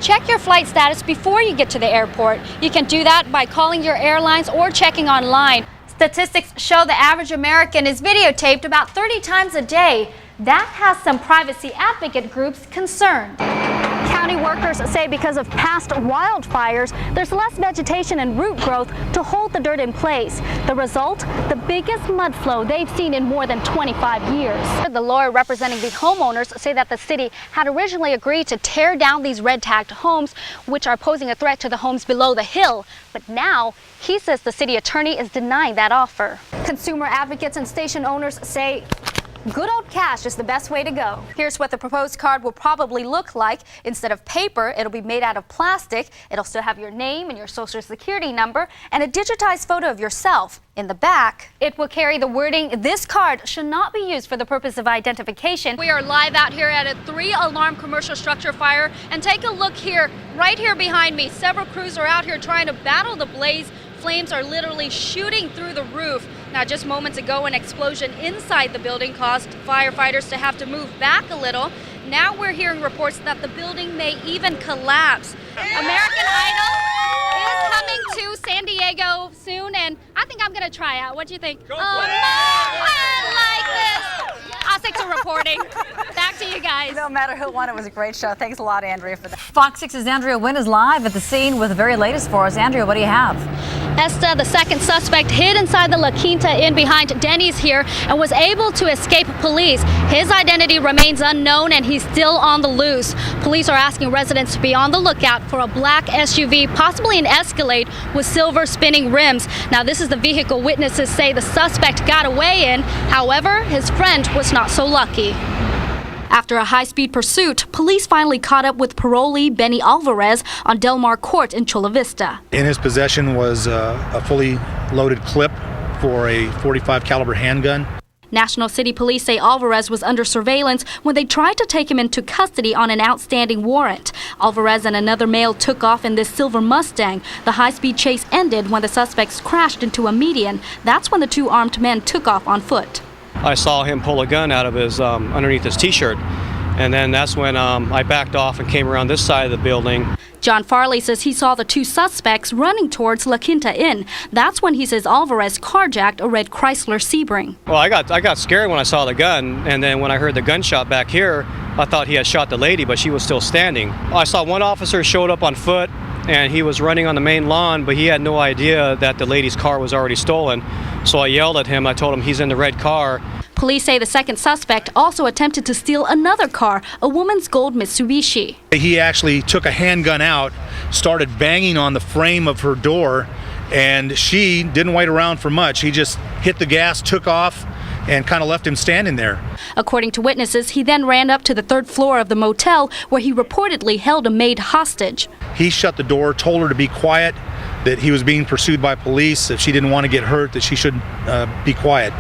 Check your flight status before you get to the airport. You can do that by calling your airlines or checking online. Statistics show the average American is videotaped about 30 times a day. That has some privacy advocate groups concerned. County workers say because of past wildfires, there's less vegetation and root growth to hold the dirt in place. The result, the biggest mud flow they've seen in more than 25 years. The lawyer representing the homeowners say that the city had originally agreed to tear down these red-tagged homes, which are posing a threat to the homes below the hill. But now, he says the city attorney is denying that offer. Consumer advocates and station owners say good old cash is the best way to go. Here's what the proposed card will probably look like. Instead of paper, it'll be made out of plastic. It'll still have your name and your social security number and a digitized photo of yourself. In the back, it will carry the wording, "This card should not be used for the purpose of identification." We are live out here at a 3-alarm commercial structure fire, and take a look here, right here behind me. Several crews are out here trying to battle the blaze. Flames are literally shooting through the roof. Now, just moments ago, an explosion inside the building caused firefighters to have to move back a little. Now we're hearing reports that the building may even collapse. American Idol is coming to San Diego soon, and I think I'm gonna try out. What do you think? Go oh, no, I like this. I'll stick to reporting. Back to you guys. No matter who won, it was a great show. Thanks a lot, Andrea, for that. Fox 6's Andrea Nguyen is live at the scene with the very latest for us. Andrea, what do you have? Esta, the second suspect, hid inside the La Quinta Inn behind Denny's here and was able to escape police. His identity remains unknown and he's still on the loose. Police are asking residents to be on the lookout for a black SUV, possibly an Escalade with silver spinning rims. Now, this is the vehicle witnesses say the suspect got away in. However, his friend was not so lucky. After a high-speed pursuit, police finally caught up with parolee Benny Alvarez on Del Mar Court in Chula Vista. In his possession was a fully loaded clip for a .45 caliber handgun. National City Police say Alvarez was under surveillance when they tried to take him into custody on an outstanding warrant. Alvarez and another male took off in this silver Mustang. The high-speed chase ended when the suspects crashed into a median. That's when the two armed men took off on foot. I saw him pull a gun out of his underneath his t-shirt, and then that's when I backed off and came around this side of the building. John Farley says he saw the two suspects running towards La Quinta Inn. That's when he says Alvarez carjacked a red Chrysler Sebring. Well, I got scared when I saw the gun, and then when I heard the gunshot back here, I thought he had shot the lady, but she was still standing. I saw one officer showed up on foot, and he was running on the main lawn, but he had no idea that the lady's car was already stolen. So I yelled at him. I told him he's in the red car. Police say the second suspect also attempted to steal another car, a woman's gold Mitsubishi. He actually took a handgun out, started banging on the frame of her door, and she didn't wait around for much. He just hit the gas, took off, and kind of left him standing there. According to witnesses, he then ran up to the third floor of the motel where he reportedly held a maid hostage. He shut the door, told her to be quiet, that he was being pursued by police, if she didn't want to get hurt, that she should be quiet.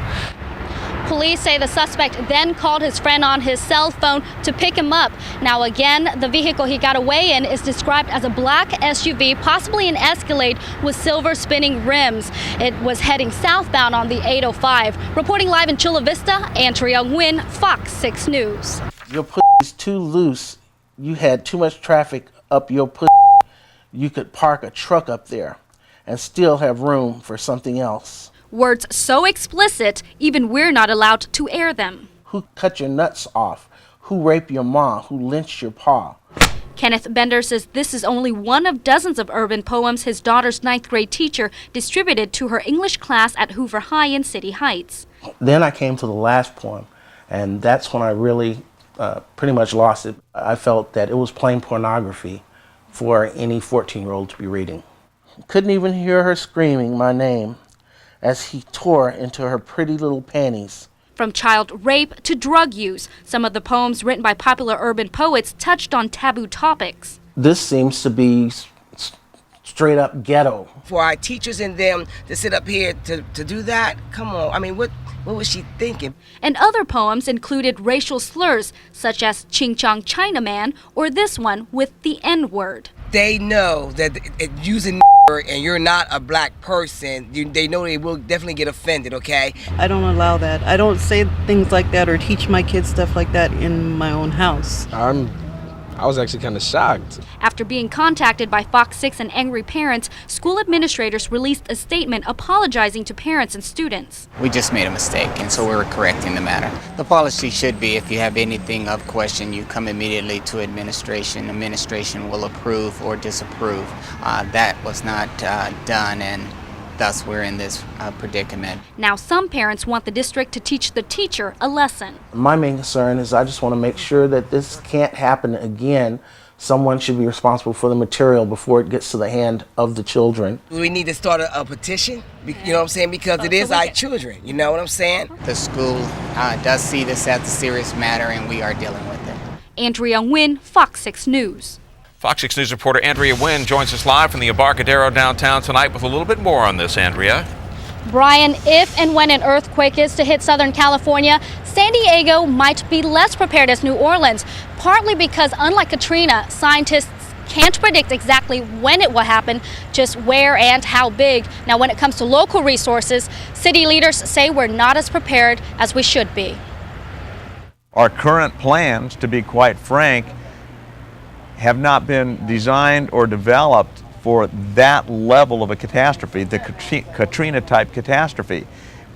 Police say the suspect then called his friend on his cell phone to pick him up. Now again, the vehicle he got away in is described as a black SUV, possibly an Escalade with silver spinning rims. It was heading southbound on the 805. Reporting live in Chula Vista, Andrea Nguyen, Fox 6 News. Your pussy is too loose. You had too much traffic up your pussy. You could park a truck up there and still have room for something else. Words so explicit, even we're not allowed to air them. Who cut your nuts off? Who raped your mom? Who lynched your pa? Kenneth Bender says this is only one of dozens of urban poems his daughter's 9th grade teacher distributed to her English class at Hoover High in City Heights. Then I came to the last poem, and that's when I really pretty much lost it. I felt that it was plain pornography for any 14-year-old to be reading. Couldn't even hear her screaming my name as he tore into her pretty little panties. From child rape to drug use, some of the poems written by popular urban poets touched on taboo topics. This seems to be straight up ghetto. For our teachers and them to sit up here to do that, come on, I mean, what was she thinking? And other poems included racial slurs such as Ching Chong Chinaman or this one with the N-word. They know that using and you're not a black person, they know they will definitely get offended, okay? I don't allow that. I don't say things like that or teach my kids stuff like that in my own house. I'm I was actually kind of shocked. After being contacted by Fox 6 and angry parents, school administrators released a statement apologizing to parents and students. We just made a mistake, and so we're correcting the matter. The policy should be if you have anything of question, you come immediately to administration. Administration will approve or disapprove. That was not done, and thus we're in this predicament. Now some parents want the district to teach the teacher a lesson. My main concern is I just want to make sure that this can't happen again. Someone should be responsible for the material before it gets to the hand of the children. We need to start a petition, you know what I'm saying, because it is our children, you know what I'm saying? The school does see this as a serious matter, and we are dealing with it. Andrea Nguyen, Fox 6 News. Fox 6 News reporter Andrea Nguyen joins us live from the Embarcadero downtown tonight with a little bit more on this, Andrea. Brian, if and when an earthquake is to hit Southern California, San Diego might be less prepared as New Orleans, partly because, unlike Katrina, scientists can't predict exactly when it will happen, just where and how big. Now, when it comes to local resources, city leaders say we're not as prepared as we should be. Our current plans, to be quite frank, have not been designed or developed for that level of a catastrophe, the Katrina-type catastrophe.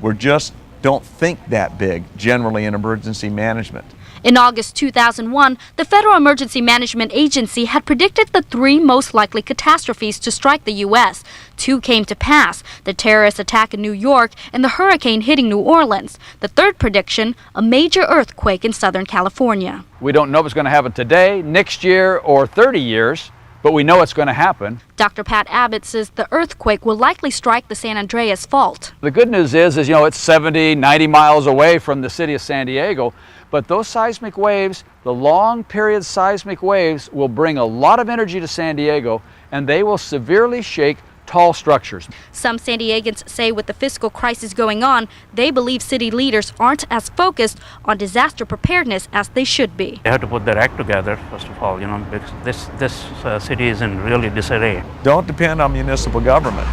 We just don't think that big, generally, in emergency management. In August 2001, the Federal Emergency Management Agency had predicted the 3 most likely catastrophes to strike the U.S. 2 came to pass, the terrorist attack in New York and the hurricane hitting New Orleans. The 3rd prediction, a major earthquake in Southern California. We don't know if it's going to happen today, next year, or 30 years, but we know it's going to happen. Dr. Pat Abbott says the earthquake will likely strike the San Andreas Fault. The good news is it's 70, 90 miles away from the city of San Diego, but those seismic waves, the long period seismic waves, will bring a lot of energy to San Diego, and they will severely shake tall structures. Some San Diegans say with the fiscal crisis going on, they believe city leaders aren't as focused on disaster preparedness as they should be. They have to put their act together, first of all, because this city is in really disarray. Don't depend on municipal government.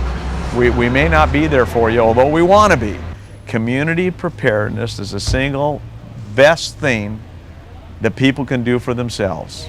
We may not be there for you, although we want to be. Community preparedness is the single best thing that people can do for themselves.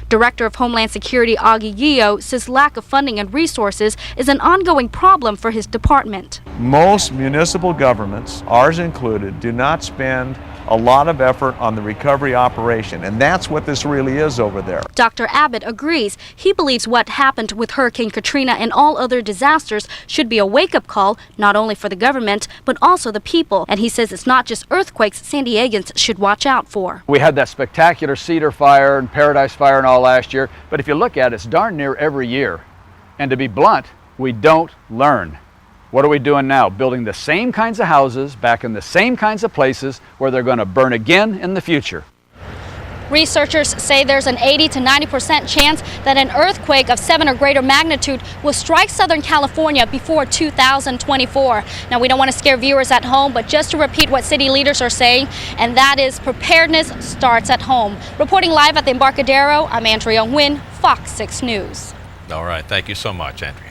Director of Homeland Security Augie Gio says lack of funding and resources is an ongoing problem for his department. Most municipal governments, ours included, do not spend a lot of effort on the recovery operation, and that's what this really is over there. Dr. Abbott agrees. He believes what happened with Hurricane Katrina and all other disasters should be a wake-up call, not only for the government, but also the people. And he says it's not just earthquakes San Diegans should watch out for. We had that spectacular Cedar Fire and Paradise Fire and all last year, but if you look at it, it's darn near every year. And to be blunt, we don't learn. What are we doing now? Building the same kinds of houses back in the same kinds of places where they're going to burn again in the future. Researchers say there's an 80 to 90% chance that an earthquake of 7 or greater magnitude will strike Southern California before 2024. Now, we don't want to scare viewers at home, but just to repeat what city leaders are saying, and that is preparedness starts at home. Reporting live at the Embarcadero, I'm Andrea Nguyen, Fox 6 News. All right, thank you so much, Andrea.